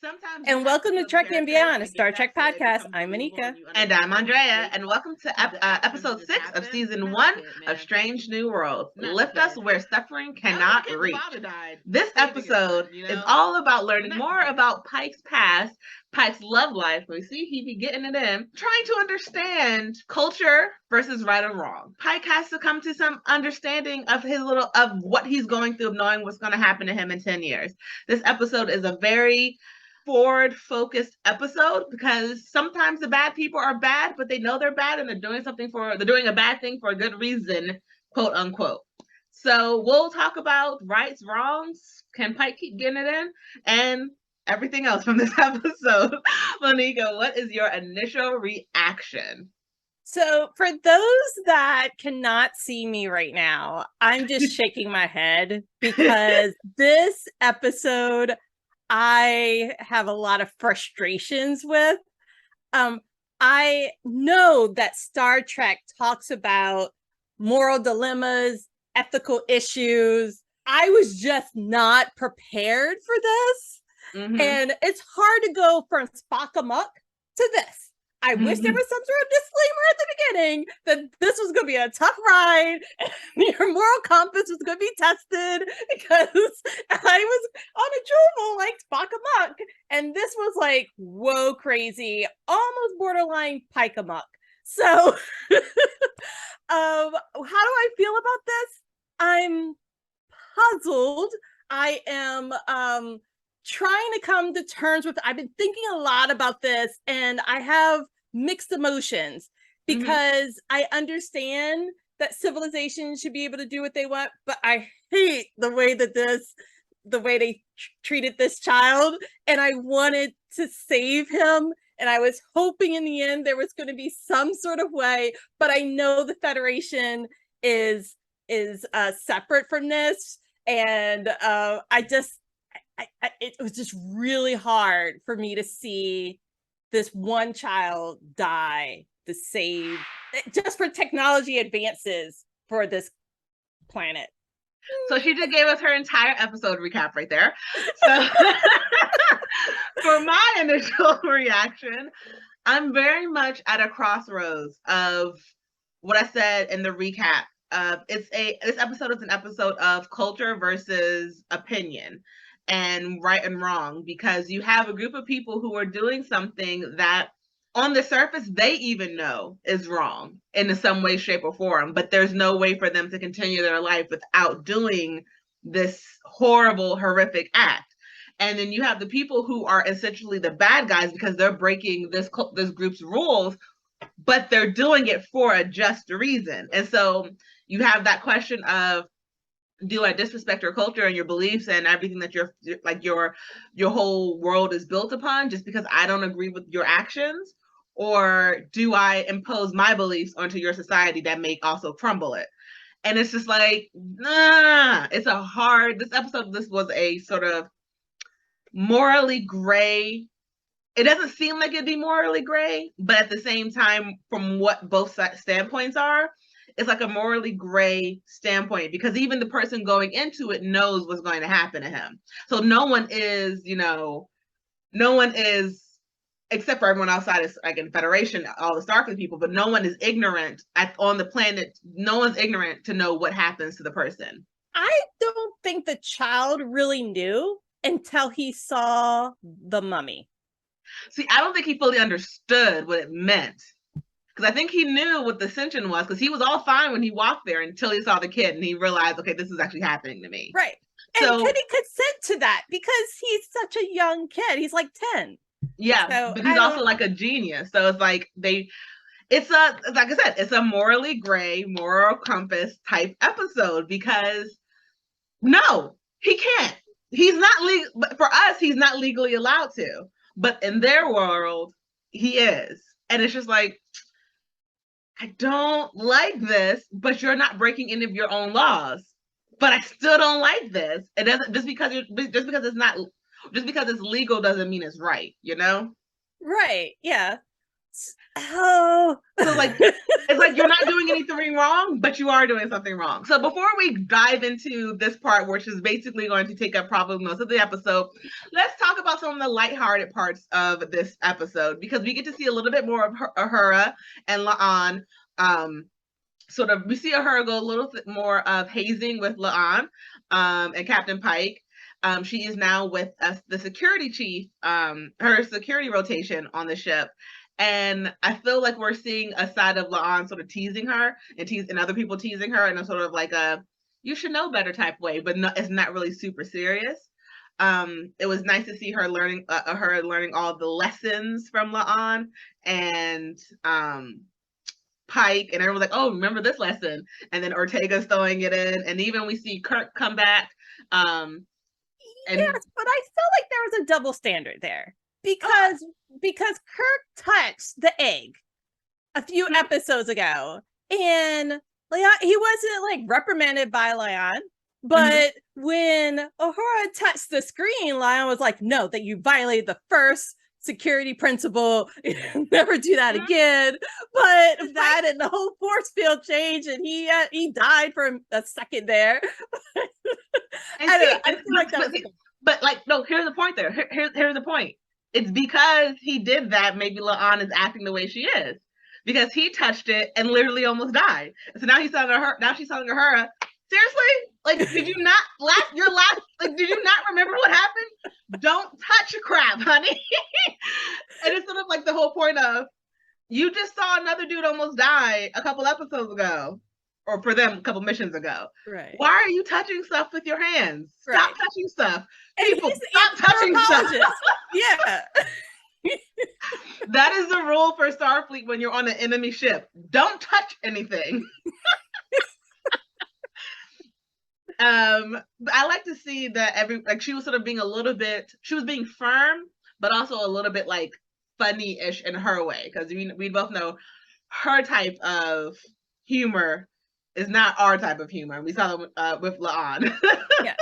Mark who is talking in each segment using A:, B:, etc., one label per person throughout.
A: Sometimes you
B: And
A: have to
B: welcome to
A: kill the
B: Trekkie and
A: character
B: Beyond, a
A: to get
B: Star
A: that
B: Trek
A: so it
B: podcast.
A: becomes
B: I'm
A: believable
B: Anika.
A: and I'm Andrea, and welcome to episode 6 of season 1 of Strange New Worlds. Lift us where suffering cannot reach. This episode is all about learning more about Pike's past, Pike's love life. We see he be getting it in, trying to understand culture versus right and wrong. Pike has to come to some understanding of what he's going through, of knowing what's going to happen to him in 10 years. This episode is a very forward focused episode because sometimes the bad people are bad, but they know they're bad and they're doing a bad thing for a good reason, quote unquote. So we'll talk about rights, wrongs, can Pike keep getting it in, and everything else from this episode. Monica, what is your initial reaction?
B: So, for those that cannot see me right now, I'm just shaking my head because this episode I have a lot of frustrations with. I know that Star Trek talks about moral dilemmas, ethical issues. I was just not prepared for this.
A: Mm-hmm.
B: And it's hard to go from Spock amok to this. I wish there was some sort of disclaimer at the beginning that this was going to be a tough ride and your moral compass was going to be tested, because I was on a journal like Spock amok, and this was like, whoa, crazy, almost borderline Pike amok. So, how do I feel about this? I'm puzzled. I am trying to come to terms with. I've been thinking a lot about this, and I have mixed emotions because I understand that civilization should be able to do what they want, but I hate the way they treated this child, and I wanted to save him, and I was hoping in the end there was going to be some sort of way, but I know the Federation is separate from this, and it was just really hard for me to see this one child die to save, just for technology advances for this planet.
A: So she just gave us her entire episode recap right there. So for my initial reaction, I'm very much at a crossroads of what I said in the recap. This episode is an episode of culture versus opinion and right and wrong, because you have a group of people who are doing something that on the surface they even know is wrong in some way, shape, or form, but there's no way for them to continue their life without doing this horrible, horrific act. And then you have the people who are essentially the bad guys because they're breaking this group's rules, but they're doing it for a just reason. And so you have that question of, do I disrespect your culture and your beliefs and everything that your whole world is built upon just because I don't agree with your actions? Or do I impose my beliefs onto your society that may also crumble it? And it's just like, nah, this was a sort of morally gray. It doesn't seem like it'd be morally gray, but at the same time, from what both standpoints are, it's like a morally gray standpoint, because even the person going into it knows what's going to happen to him. So no one is, except for everyone outside is like in Federation, all the Starfleet people, but no one is ignorant on the planet. No one's ignorant to know what happens to the person.
B: I don't think the child really knew until he saw the mummy.
A: See, I don't think he fully understood what it meant. Because I think he knew what the ascension was, because he was all fine when he walked there until he saw the kid and he realized, okay, this is actually happening to me.
B: Right. And could he consent to that? Because he's such a young kid. He's like 10.
A: Yeah, so, but he's also like a genius. So it's like like I said, it's a morally gray, moral compass type episode, because no, he can't. He's not legal. For us, he's not legally allowed to. But in their world, he is. And it's just like, I don't like this, but you're not breaking any of your own laws. But I still don't like this. It doesn't just because it's legal doesn't mean it's right,
B: Right. Yeah. Oh.
A: So like, it's like you're not doing anything wrong, but you are doing something wrong. So before we dive into this part, which is basically going to take up probably most of the episode, let's talk about some of the lighthearted parts of this episode, because we get to see a little bit more of Uhura and La'an. Sort of, we see Uhura go a little bit more of hazing with La'an and Captain Pike. She is now with the security chief, her security rotation on the ship. And I feel like we're seeing a side of La'an sort of teasing her and other people teasing her in a sort of like a you should know better type way, but it's not really super serious. It was nice to see her learning all the lessons from La'an and Pike, and everyone's like, oh, remember this lesson, and then Ortega's throwing it in, and even we see Kirk come back.
B: Yes, but I felt like there was a double standard there because Kirk touched the egg a few episodes ago, and Leon, he wasn't like reprimanded by Leon, but when Uhura touched the screen, Leon was like, no, that you violated the first security principle, never do that again. But that and the whole force field changed, and he died for a second there.
A: But like, no, here's the point there. Here's the point. It's because he did that, maybe La'an is acting the way she is. Because he touched it and literally almost died. So now she's telling her, seriously? Like, did you not did you not remember what happened? Don't touch crap, honey. And it's sort of like the whole point of, you just saw another dude almost die a couple episodes ago. Or for them, a couple missions ago.
B: Right.
A: Why are you touching stuff with your hands? Stop touching stuff. People, stop touching stuff.
B: Yeah.
A: That is the rule for Starfleet when you're on an enemy ship. Don't touch anything. I like to see that she was sort of being she was being firm, but also a little bit like funny-ish in her way, because we both know her type of humor is not our type of humor. We saw them with La'an.
B: Yes.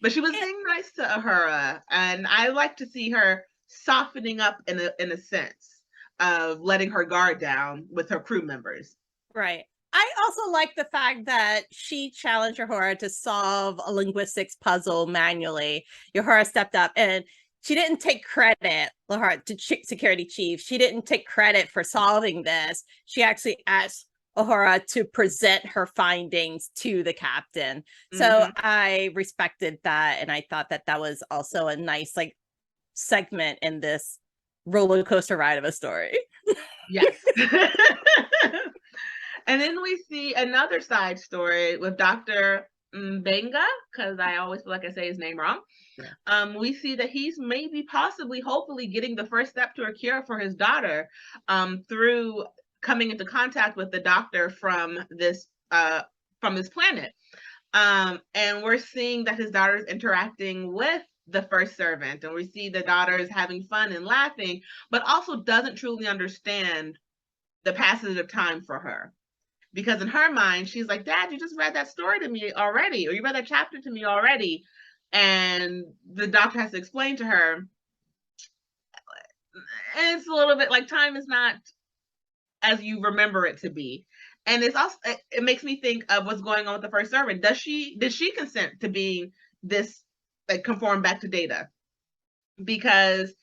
A: But she was being nice to Uhura, and I like to see her softening up in a sense of letting her guard down with her crew members.
B: Right. I also like the fact that she challenged Uhura to solve a linguistics puzzle manually. Uhura stepped up and she didn't take credit, Uhura, to security chief. She didn't take credit for solving this. She actually asked Uhura to present her findings to the captain. So I respected that, and I thought that was also a nice like segment in this roller coaster ride of a story.
A: Yes. And then we see another side story with Dr. Mbenga, because I always feel like I say his name wrong. Yeah. We see that he's maybe, possibly, hopefully getting the first step to a cure for his daughter through coming into contact with the doctor from this planet. And we're seeing that his daughter is interacting with the first servant, and we see the daughter is having fun and laughing, but also doesn't truly understand the passage of time for her. Because in her mind, she's like, Dad, you just read that story to me already, or you read that chapter to me already. And the doctor has to explain to her, and it's a little bit like time is not as you remember it to be. And it's also, it makes me think of what's going on with the first servant. Did she consent to being this, like, conform back to Data? Because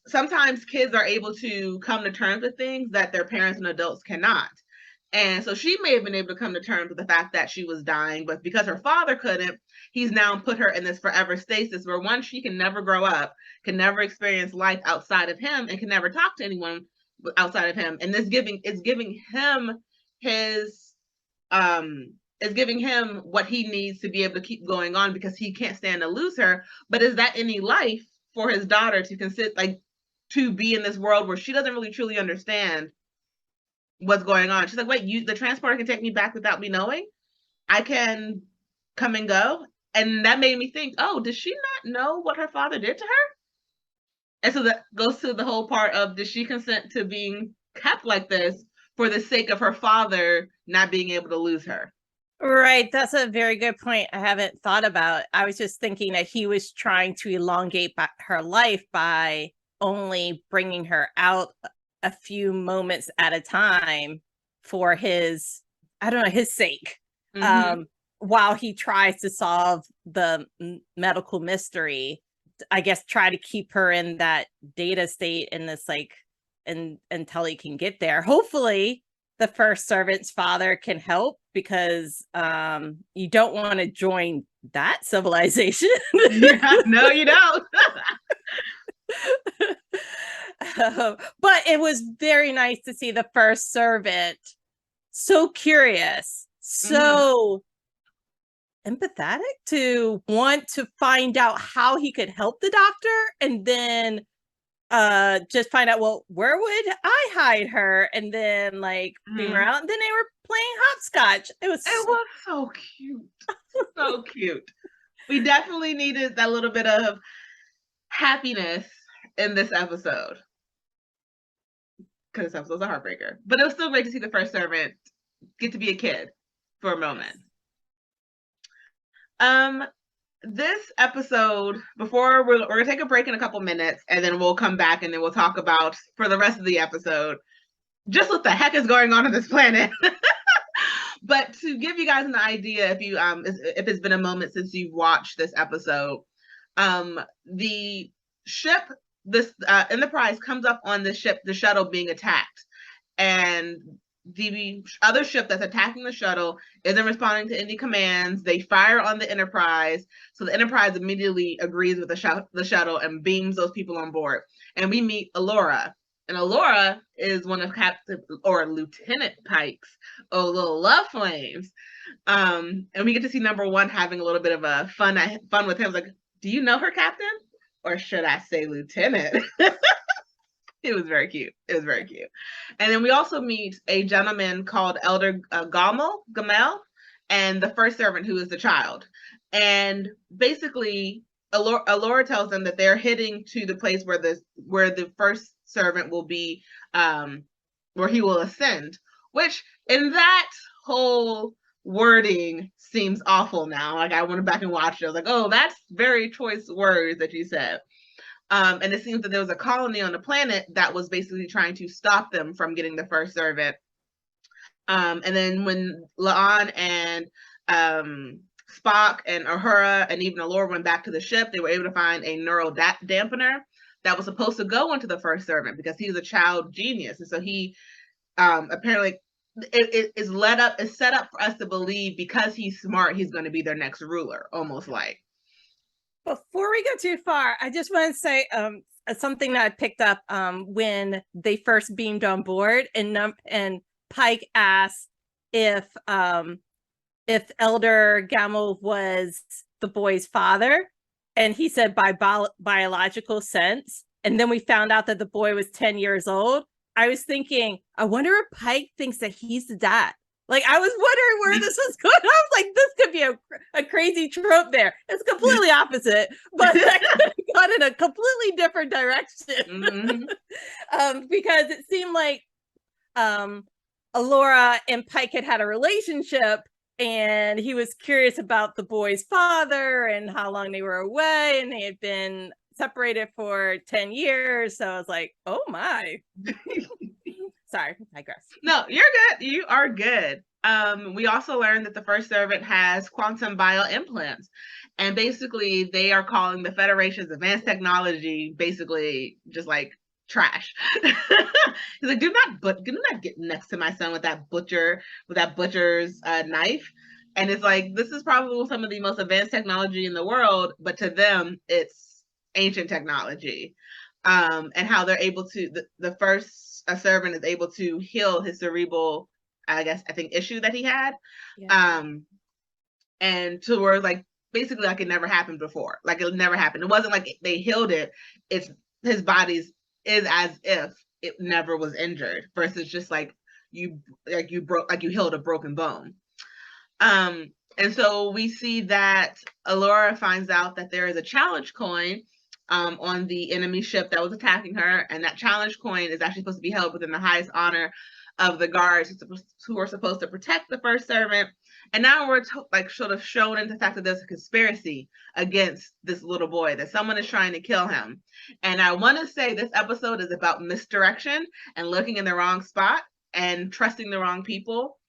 A: sometimes kids are able to come to terms with things that their parents and adults cannot. And so she may have been able to come to terms with the fact that she was dying, but because her father couldn't, he's now put her in this forever stasis where, one, she can never grow up, can never experience life outside of him, and can never talk to anyone outside of him. And it's giving him what he needs to be able to keep going on, because he can't stand to lose her. But is that any life for his daughter to be in this world where she doesn't really truly understand what's going on? She's like, wait, the transporter can take me back without me knowing? I can come and go? And that made me think, oh, does she not know what her father did to her? And so that goes to the whole part of, does she consent to being kept like this for the sake of her father not being able to lose her?
B: Right. That's a very good point. I haven't thought about. I was just thinking that he was trying to elongate her life by only bringing her out a few moments at a time for his, I don't know, his sake. While he tries to solve the medical mystery, I guess try to keep her in that data state in this like until he can get there. Hopefully the first servant's father can help, because you don't want to join that civilization.
A: Yeah, no, you don't.
B: But it was very nice to see the first servant so curious, so empathetic, to want to find out how he could help the doctor, and then just find out, well, where would I hide her, and then like beam her out, and then they were playing hopscotch. It was
A: so cute. So cute. We definitely needed that little bit of happiness in this episode, because this episode's a heartbreaker. But it was still great to see the first servant get to be a kid for a moment. This episode, before we're gonna take a break in a couple minutes, and then we'll come back and then we'll talk about, for the rest of the episode, just what the heck is going on this planet. But to give you guys an idea, if you if it's been a moment since you've watched this episode, the ship, this Enterprise, comes up on the ship, the shuttle being attacked, and the other ship that's attacking the shuttle isn't responding to any commands. They fire on the Enterprise, so the Enterprise immediately agrees with the shuttle and beams those people on board. And we meet Alora, and Alora is one of Captain or Lieutenant Pike's little love flames. And we get to see number one having a little bit of a fun with him. Like, do you know her, Captain? Or should I say Lieutenant? It was very cute. It was very cute. And then we also meet a gentleman called Elder Gamel, and the first servant, who is the child. And basically, Alora tells them that they're heading to the place where the first servant will be, where he will ascend. Which, in that whole wording, seems awful now. Like, I went back and watched it. I was like, oh, that's very choice words that you said. And it seems that there was a colony on the planet that was basically trying to stop them from getting the first servant. And then when La'an and Spock and Uhura and even Alora went back to the ship, they were able to find a neural dampener that was supposed to go into the first servant, because he was a child genius. And so he apparently it is set up for us to believe, because he's smart, he's going to be their next ruler, almost like.
B: Before we go too far, I just want to say something that I picked up when they first beamed on board, and Pike asked if Elder Gamel was the boy's father, and he said by biological sense. And then we found out that the boy was 10 years old. I was thinking, I wonder if Pike thinks that he's the dad. Like, I was wondering where this was going. I was like, this could be a crazy trope there. It's completely opposite, but that could have gone in a completely different direction. Because it seemed like Alora and Pike had a relationship, and he was curious about the boy's father and how long they were away, and they had been separated for 10 years. So I was like, oh my. Sorry, I digress.
A: No, you're good. You are good. We also learned that the first servant has quantum bioimplants, and basically they are calling the Federation's advanced technology basically just like trash. He's like, do not get next to my son with that butcher's knife. And it's like, this is probably some of the most advanced technology in the world, but to them it's ancient technology. And how they're able to, the first servant is able to heal his cerebral, I think, issue that he had. Yeah. And to where, like, basically like it never happened before. Like, it never happened. It wasn't like they healed it. It's his body's is as if it never was injured, versus just like you healed a broken bone. And so we see that Alora finds out that there is a challenge coin on the enemy ship that was attacking her, and that challenge coin is actually supposed to be held within the highest honor of the guards who are supposed to protect the first servant. And now we're sort of shown into the fact that there's a conspiracy against this little boy, that someone is trying to kill him. And I want to say this episode is about misdirection and looking in the wrong spot and trusting the wrong people,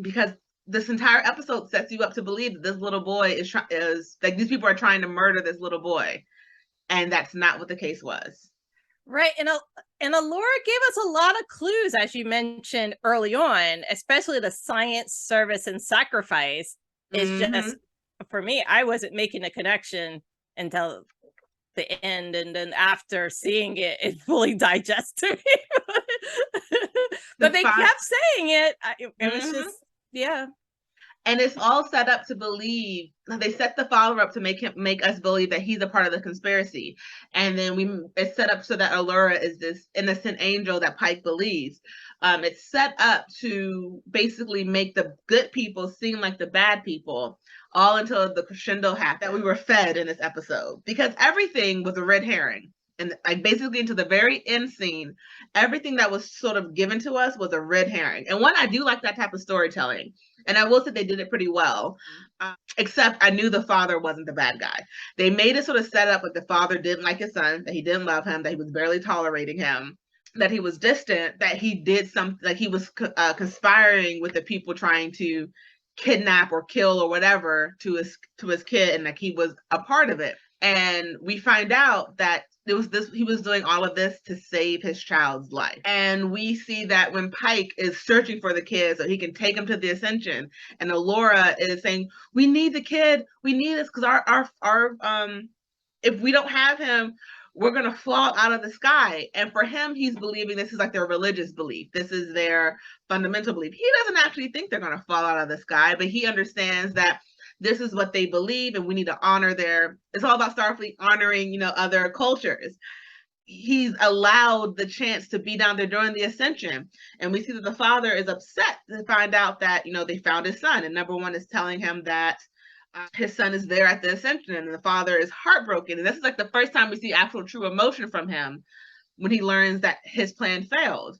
A: because this entire episode sets you up to believe that this little boy is like, these people are trying to murder this little boy, and that's not what the case was.
B: Right. And Alora gave us a lot of clues, as you mentioned early on, especially the science, service, and sacrifice is just, for me, I wasn't making a connection until the end. And then after seeing it, it fully digested me. But they kept saying it. It was just, yeah.
A: And it's all set up to believe, they set the father up to make us believe that he's a part of the conspiracy. And then it's set up so that Allura is this innocent angel that Pike believes. It's set up to basically make the good people seem like the bad people, all until the crescendo happened that we were fed in this episode, because everything was a red herring. And like basically into the very end scene, everything that was sort of given to us was a red herring. And I do like that type of storytelling. And I will say they did it pretty well, except I knew the father wasn't the bad guy. They made it sort of set up like the father didn't like his son, that he didn't love him, that he was barely tolerating him, that he was distant, that he did something, like he was conspiring with the people trying to kidnap or kill or whatever to his kid, and like he was a part of it. And we find out that he was doing all of this to save his child's life. And we see that when Pike is searching for the kid so he can take him to the Ascension, and Allura is saying, we need the kid, we need this, because our if we don't have him, we're gonna fall out of the sky. And for him, he's believing this is like their religious belief, this is their fundamental belief. He doesn't actually think they're gonna fall out of the sky, but he understands that this is what they believe, and we need to honor it's all about Starfleet honoring, other cultures. He's allowed the chance to be down there during the Ascension. And we see that the father is upset to find out that, they found his son. And number one is telling him that his son is there at the Ascension, and the father is heartbroken. And this is like the first time we see actual true emotion from him, when he learns that his plan failed.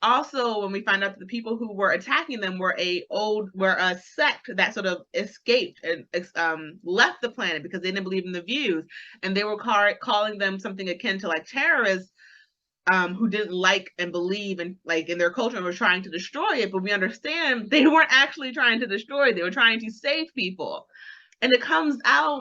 A: Also, when we find out that the people who were attacking them were a sect that sort of escaped and left the planet because they didn't believe in the views, and they were calling them something akin to like terrorists, who didn't like and believe in their culture and were trying to destroy it. But we understand they weren't actually trying to destroy it; they were trying to save people. And it comes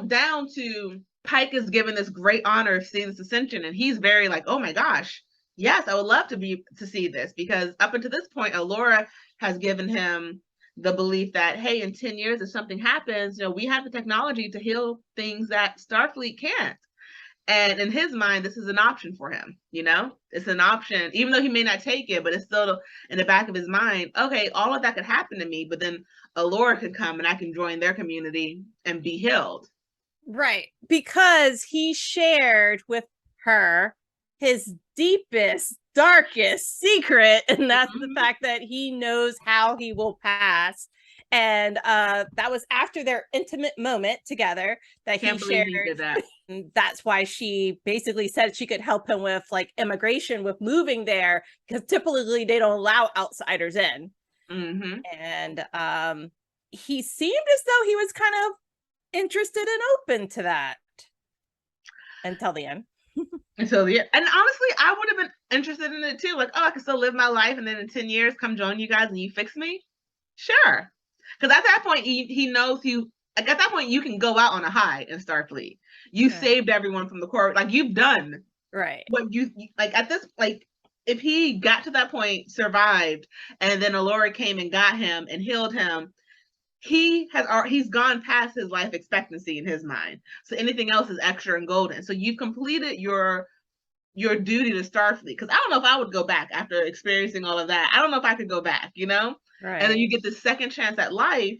A: down to Pike is given this great honor of seeing this Ascension, and he's very like, oh my gosh. Yes, I would love to see this, because up until this point, Allura has given him the belief that, hey, in 10 years, if something happens, we have the technology to heal things that Starfleet can't. And in his mind, this is an option for him. It's an option, even though he may not take it, but it's still in the back of his mind. Okay, all of that could happen to me, but then Allura could come and I can join their community and be healed.
B: Right, because he shared with her his deepest, darkest secret, and that's the fact that he knows how he will pass. And that was after their intimate moment together that he shared. He did that. That's why she basically said she could help him with like immigration, with moving there, because typically they don't allow outsiders in. And he seemed as though he was kind of interested and open to that until the end.
A: Until the end. And honestly, I would have been interested in it too. Like, oh, I can still live my life, and then in 10 years come join you guys and you fix me. Sure. Because at that point, he knows you. Like at that point, you can go out on a high in Starfleet. You saved everyone from the core. Like you've done what you like at this. Like if he got to that point, survived, and then Allura came and got him and healed him, he's gone past his life expectancy in his mind. So anything else is extra and golden. So you've completed your duty to Starfleet. Because I don't know if I would go back after experiencing all of that. I don't know if I could go back, Right. And then you get the second chance at life.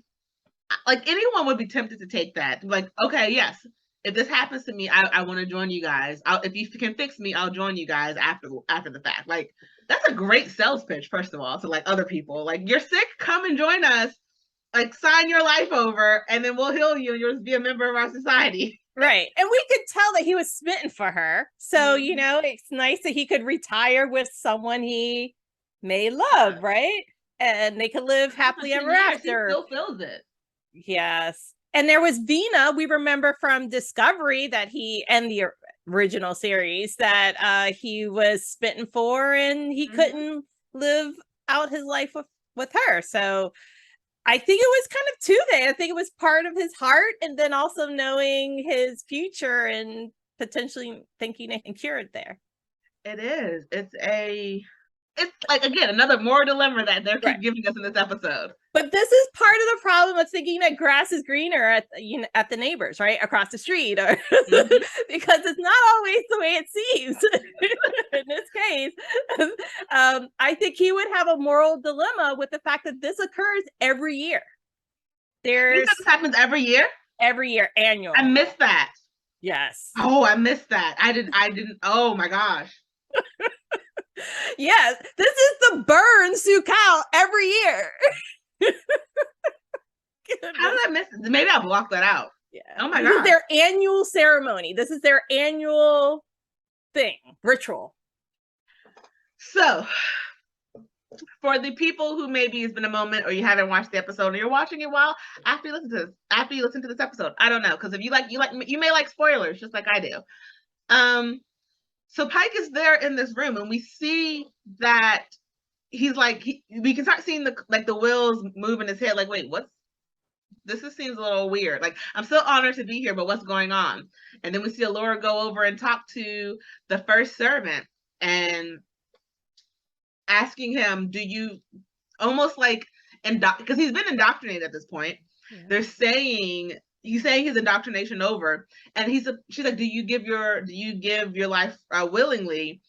A: Like anyone would be tempted to take that. Like, okay, yes, if this happens to me, I want to join you guys. If you can fix me, I'll join you guys after the fact. Like that's a great sales pitch, first of all, to like other people. Like you're sick, come and join us. Like sign your life over, and then we'll heal you, and you'll just be a member of our society.
B: Right. And we could tell that he was smitten for her. So, it's nice that he could retire with someone he may love, right? and they could live happily ever
A: 10 years,
B: after.
A: He still feels it.
B: Yes. And there was Vina, we remember from Discovery that he, and the original series, that he was smitten for, and he couldn't live out his life with her. So I think it was kind of two-day. I think it was part of his heart, and then also knowing his future and potentially thinking it can cure it there.
A: It is. It's like, again, another moral dilemma that they're keep giving us in this episode.
B: But this is part of the problem of thinking that grass is greener at the neighbors, right? Across the street. Or because it's not always the way it seems. In this case, I think he would have a moral dilemma with the fact that this occurs every year.
A: This happens every year?
B: Every year, annual.
A: I missed that.
B: Yes.
A: Oh, I missed that. I didn't. Oh my gosh.
B: Yes, this is the burn Su'Kal every year.
A: How did I miss it? Maybe I blocked that out.
B: Yeah.
A: Oh my god.
B: This is their annual ceremony. This is their annual thing, ritual.
A: So, for the people who maybe it's been a moment, or you haven't watched the episode, or you're watching it while after you listen to this episode, I don't know, because if you may like spoilers just like I do. So Pike is there in this room, and we see that he's like, we can start seeing the wheels move in his head. Like, wait, this seems a little weird. Like, I'm still honored to be here, but what's going on? And then we see Allura go over and talk to the first servant and asking him, do you, almost like, because he's been indoctrinated at this point. Yeah. They're saying, he's saying his indoctrination over, and she's like, do you give your life willingly?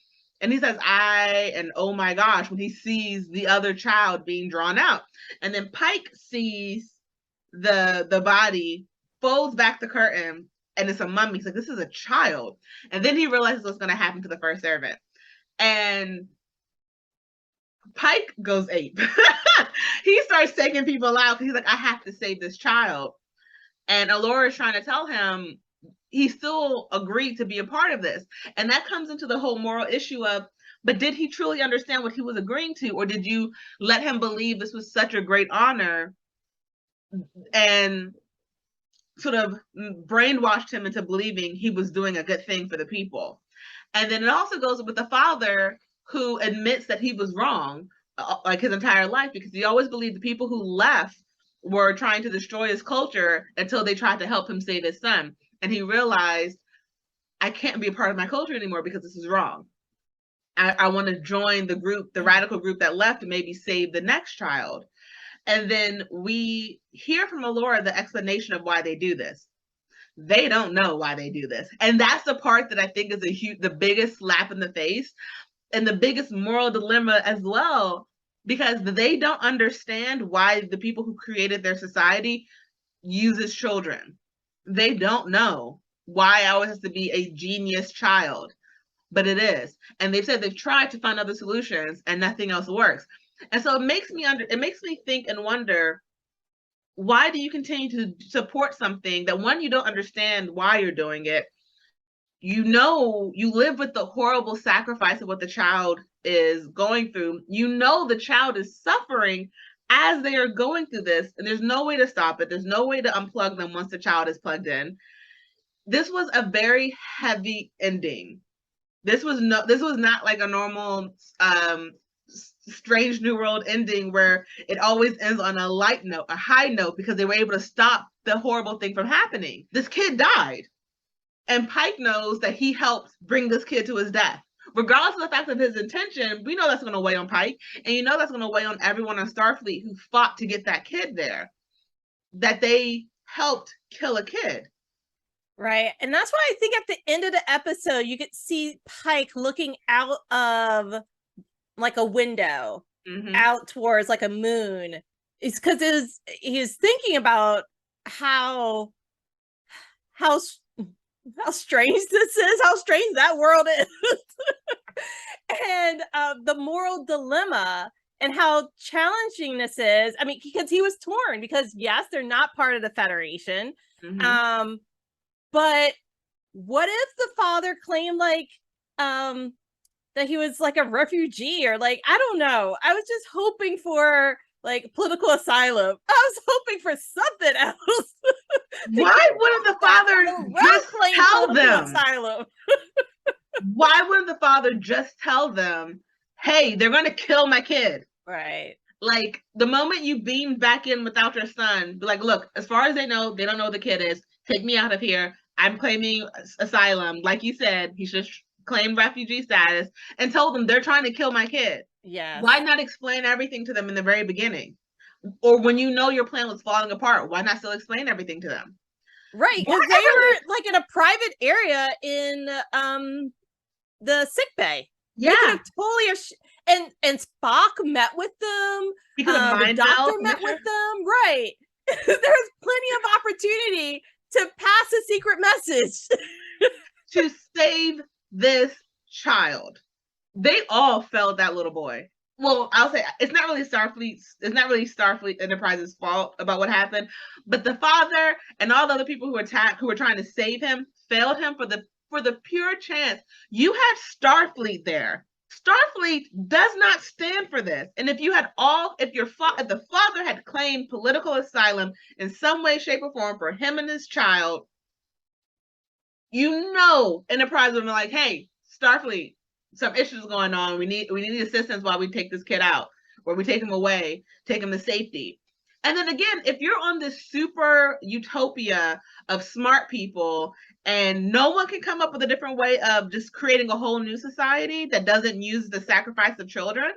A: And he says, and oh my gosh, when he sees the other child being drawn out. And then Pike sees the body, folds back the curtain, and it's a mummy. He's like, this is a child. And then he realizes what's going to happen to the first servant. And Pike goes ape. He starts taking people out. He's like, I have to save this child. And Allura is trying to tell him he still agreed to be a part of this. And that comes into the whole moral issue of, but did he truly understand what he was agreeing to? Or did you let him believe this was such a great honor and sort of brainwashed him into believing he was doing a good thing for the people? And then it also goes with the father who admits that he was wrong, like his entire life, because he always believed the people who left were trying to destroy his culture until they tried to help him save his son. And he realized, I can't be a part of my culture anymore because this is wrong. I want to join the group, the radical group that left, and maybe save the next child. And then we hear from Allura the explanation of why they do this. They don't know why they do this. And that's the part that I think is the biggest slap in the face and the biggest moral dilemma as well, because they don't understand why the people who created their society uses children. They don't know why it always has to be a genius child, but it is. And they've said they've tried to find other solutions and nothing else works. And so it makes me think and wonder, why do you continue to support something that, one, you don't understand why you're doing it? You know, you live with the horrible sacrifice of what the child is going through. You know, the child is suffering as they are going through this, and there's no way to stop it. There's no way to unplug them once the child is plugged in. This was a very heavy ending. This was not like a normal Strange New World ending where it always ends on a light note, a high note, because they were able to stop the horrible thing from happening. This kid died. And Pike knows that he helped bring this kid to his death. Regardless of the fact of his intention, we know that's going to weigh on Pike. And you know that's going to weigh on everyone on Starfleet who fought to get that kid there. That they helped kill a kid.
B: Right. And that's why I think at the end of the episode, you could see Pike looking out of like a window, out towards like a moon. It's because he's thinking about how strange this is, how strange that world is. And the moral dilemma and how challenging this is. I mean, because he was torn, because yes, they're not part of the Federation. But what if the father claimed like that he was like a refugee or like, I don't know. I was just hoping for like political asylum. I was hoping for something else.
A: Why wouldn't the father just tell them?
B: Asylum.
A: Why wouldn't the father just tell them, hey, they're going to kill my kid?
B: Right.
A: Like, the moment you beam back in without your son, be like, look, as far as they know who the kid is. Take me out of here. I'm claiming asylum. Like you said, he should claim refugee status, and told them they're trying to kill my kid.
B: Yes.
A: Why not explain everything to them in the very beginning? Or when you know your plan was falling apart, why not still explain everything to them?
B: Right, because they were like in a private area in the sick bay.
A: Yeah,
B: they could have totally and Spock met with them. The doctor met with them. Right. There's plenty of opportunity to pass a secret message
A: to save this child. They all failed that little boy. Well, I'll say it's not really Starfleet Enterprise's fault about what happened, but the father and all the other people who were trying to save him failed him for the pure chance. You had Starfleet there. Starfleet does not stand for this. And if the father had claimed political asylum in some way, shape, or form for him and his child, Enterprise would be like, hey, Starfleet, some issues going on. We need assistance while we take this kid out, or we take him away, take him to safety. And then again, if you're on this super utopia of smart people and no one can come up with a different way of just creating a whole new society that doesn't use the sacrifice of children,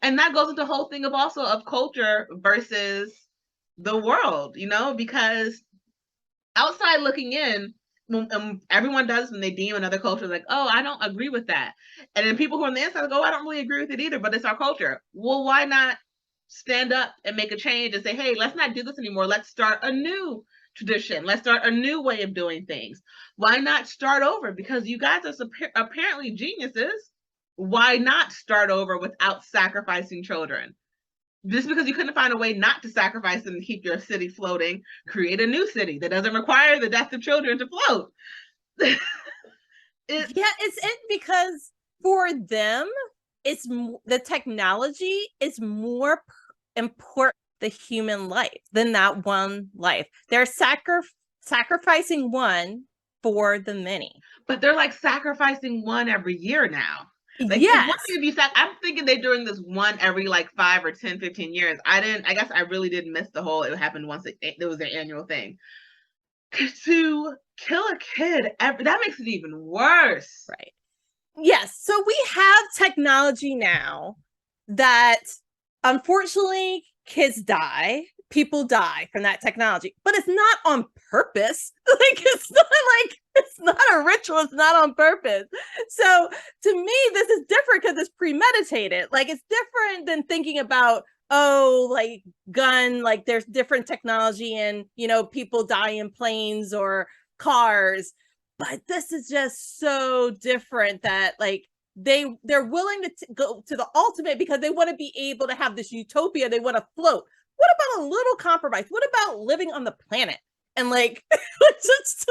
A: and that goes into the whole thing of culture versus the world, because outside looking in, everyone does when they deem another culture like, oh, I don't agree with that. And then people who are on the inside go, oh, I don't really agree with it either, but it's our culture. Well, why not stand up and make a change and say, hey, let's not do this anymore. Let's start a new tradition. Let's start a new way of doing things. Why not start over? Because you guys are apparently geniuses. Why not start over without sacrificing children? Just because you couldn't find a way not to sacrifice them and keep your city floating, create a new city that doesn't require the death of children to float.
B: It's because for them, it's the technology is more important the human life than that one life. They're sacrificing one for the many.
A: But they're like sacrificing one every year now. Like,
B: yes.
A: I'm thinking they're doing this one every like 5 or 10, 15 years. I guess I really didn't miss the whole, it happened once, it was their annual thing. To kill a kid, that makes it even worse.
B: Right. Yes. So we have technology now that unfortunately kids die. People die from that technology, but it's not on purpose. Like, it's not a ritual. It's not on purpose. So to me, this is different because it's premeditated. Like, it's different than thinking about, like gun, like there's different technology and, people die in planes or cars, but this is just so different that like they're willing to go to the ultimate because they want to be able to have this utopia. They want to float. What about a little compromise? What about living on the planet? And like, just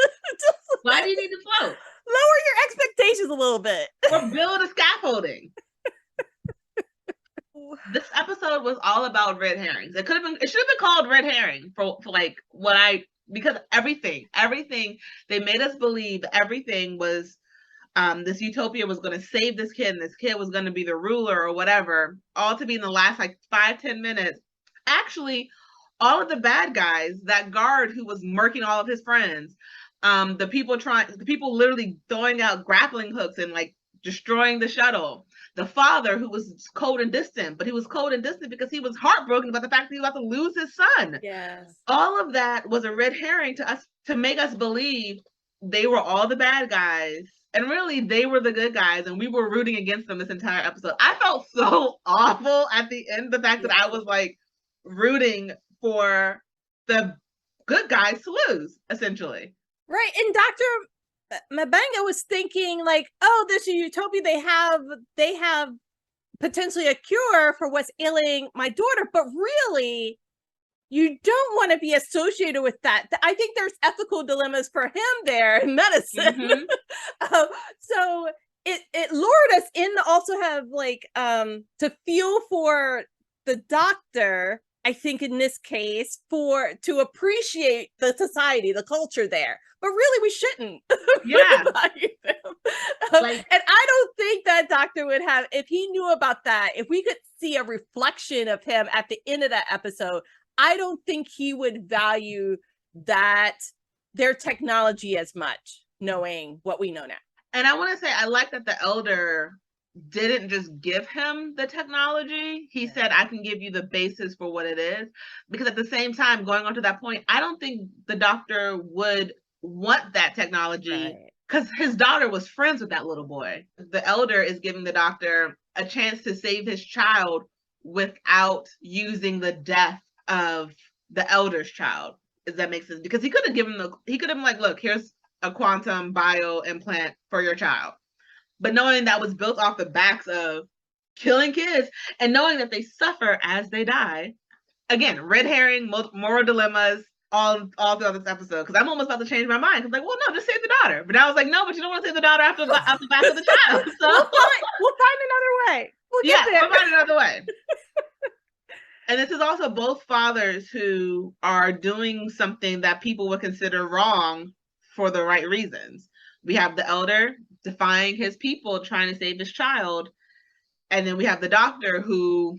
A: why do you need to float?
B: Lower your expectations a little bit.
A: Or build a scaffolding. This episode was all about red herrings. It should have been called Red Herring for like because everything they made us believe everything was this utopia was going to save this kid and this kid was going to be the ruler or whatever, all to be in the last like 5-10 minutes. Actually, all of the bad guys, that guard who was murking all of his friends, the people literally throwing out grappling hooks and like destroying the shuttle, the father who was cold and distant, but he was cold and distant because he was heartbroken about the fact that he was about to lose his son.
B: Yes.
A: All of that was a red herring to us, to make us believe they were all the bad guys. And really, they were the good guys, and we were rooting against them this entire episode. I felt so awful at the end, the fact that I was like rooting for the good guys to lose, essentially.
B: Right. And Dr. Mabanga was thinking like, oh, this utopia, they have potentially a cure for what's ailing my daughter, but really you don't want to be associated with that. I think there's ethical dilemmas for him there in medicine. Mm-hmm. So it lured us in to also have like to feel for the doctor, I think in this case, to appreciate the society, the culture there. But really we shouldn't.
A: Yeah.
B: And I don't think that doctor would have, if he knew about that, if we could see a reflection of him at the end of that episode, I don't think he would value that their technology as much, knowing what we know now.
A: And I want to say, I like that the elder didn't just give him the technology. He said, I can give you the basis for what it is. Because at the same time, going on to that point, I don't think the doctor would want that technology because his daughter was friends with that little boy. The elder is giving the doctor a chance to save his child without using the death of the elder's child. Does that make sense? Because he could have been like, look, here's a quantum bio implant for your child. But knowing that was built off the backs of killing kids and knowing that they suffer as they die. Again, red herring, moral dilemmas, all throughout this episode. Because I'm almost about to change my mind. I'm like, well, no, just save the daughter. But I was like, no, but you don't want to save the daughter after the back of the child. So
B: we'll find another way.
A: We'll find another way. And this is also both fathers who are doing something that people would consider wrong for the right reasons. We have the elder defying his people, trying to save his child. And then we have the doctor who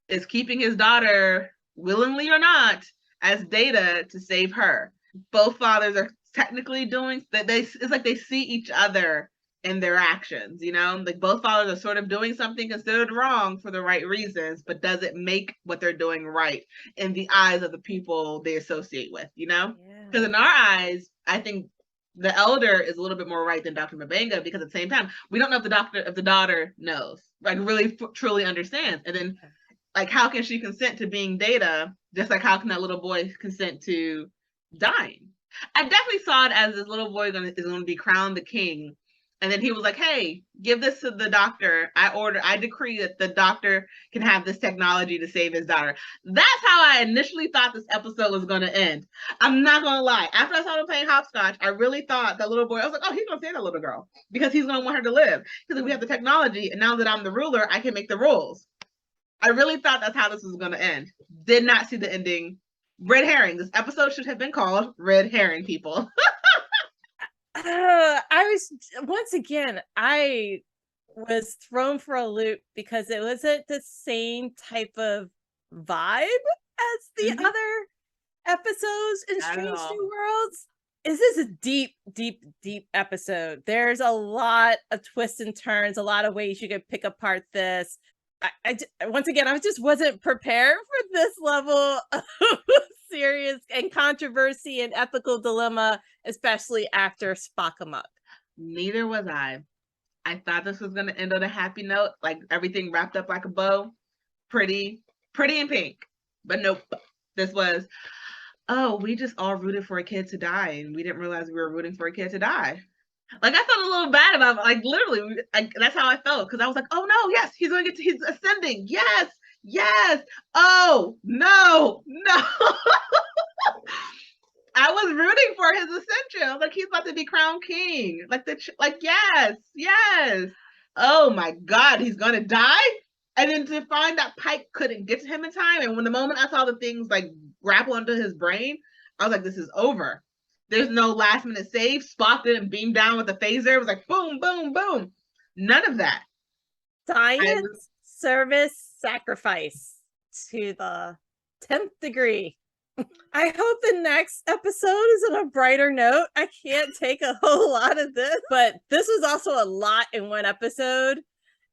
A: is keeping his daughter, willingly or not, as data to save her. Both fathers are technically doing that. It's like they see each other in their actions, you know? Like both fathers are sort of doing something considered wrong for the right reasons, but does it make what they're doing right in the eyes of the people they associate with, you know? Because in our eyes, I think the elder is a little bit more right than Dr. Mbenga, because at the same time, we don't know if the daughter knows, like really truly understands. And then like, how can she consent to being data? Just like how can that little boy consent to dying? I definitely saw it as this little boy is going to be crowned the king. And then he was like, hey, give this to the doctor. I decree that the doctor can have this technology to save his daughter. That's how I initially thought this episode was going to end. I'm not going to lie. After I saw him playing hopscotch, I really thought that little boy, I was like, oh, he's going to save that little girl because he's going to want her to live. Because we have the technology, and now that I'm the ruler, I can make the rules. I really thought that's how this was going to end. Did not see the ending. Red herring. This episode should have been called Red Herring, people.
B: I was thrown for a loop because it wasn't the same type of vibe as the other episodes in Strange New Worlds. This is a deep, deep, deep episode. There's a lot of twists and turns, a lot of ways you could pick apart this. Once again, I just wasn't prepared for this level of serious and controversy and ethical dilemma, especially after Spock 'em Up.
A: Neither was I. I thought this was going to end on a happy note, like everything wrapped up like a bow, pretty and pink. But nope, this was, oh, we just all rooted for a kid to die, and we didn't realize we were rooting for a kid to die. Like, I felt a little bad about it. Like, literally, that's how I felt. Because I was like, oh, no, yes, he's ascending. Yes. Oh, no. I was rooting for his ascension. I was like, he's about to be crowned king. Yes. Oh, my God, he's going to die? And then to find that Pike couldn't get to him in time. And when the moment I saw the things, like, grapple into his brain, I was like, this is over. There's no last minute save. Spock didn't beam down with a phaser. It was like boom, boom, boom. None of that.
B: Science, service, sacrifice to the 10th degree. I hope the next episode is on a brighter note. I can't take a whole lot of this, but this was also a lot in one episode.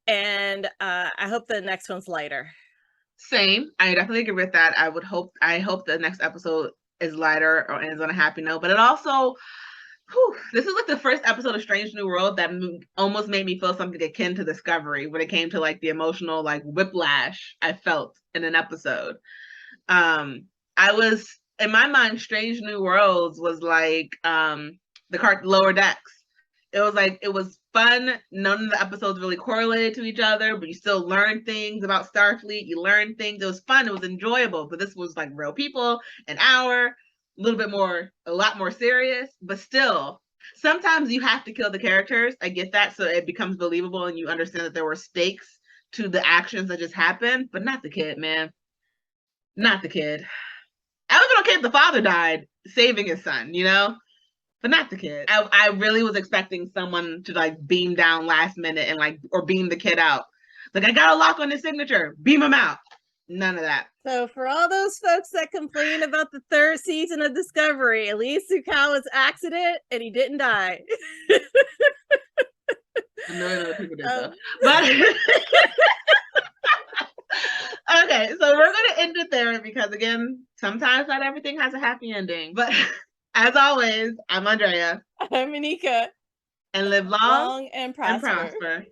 B: And I hope the next one's lighter.
A: Same. I definitely agree with that. I hope the next episode is lighter or ends on a happy note, but it also, this is like the first episode of Strange New World that almost made me feel something akin to Discovery when it came to like the emotional like whiplash I felt in an episode. I was, in my mind, Strange New Worlds was like the Lower Decks. It was like, it was fun. None of the episodes really correlated to each other, but you still learned things about Starfleet. You learned things. It was fun. It was enjoyable. But this was like real people, an hour, a lot more serious, but still Sometimes you have to kill the characters. I get that, so it becomes believable and you understand that there were stakes to the actions that just happened, but not the kid, man. Not the kid. I was okay if the father died saving his son, but not the kid. I really was expecting someone to like beam down last minute and like, or beam the kid out. Like, I got a lock on his signature, beam him out. None of that.
B: So for all those folks that complain about the third season of Discovery, at least Sukawa's accident and he didn't die.
A: A million other people did though. But okay, so we're gonna end it there because again, sometimes not everything has a happy ending. But as always, I'm Andrea.
B: I'm Anika.
A: And live long
B: and prosper.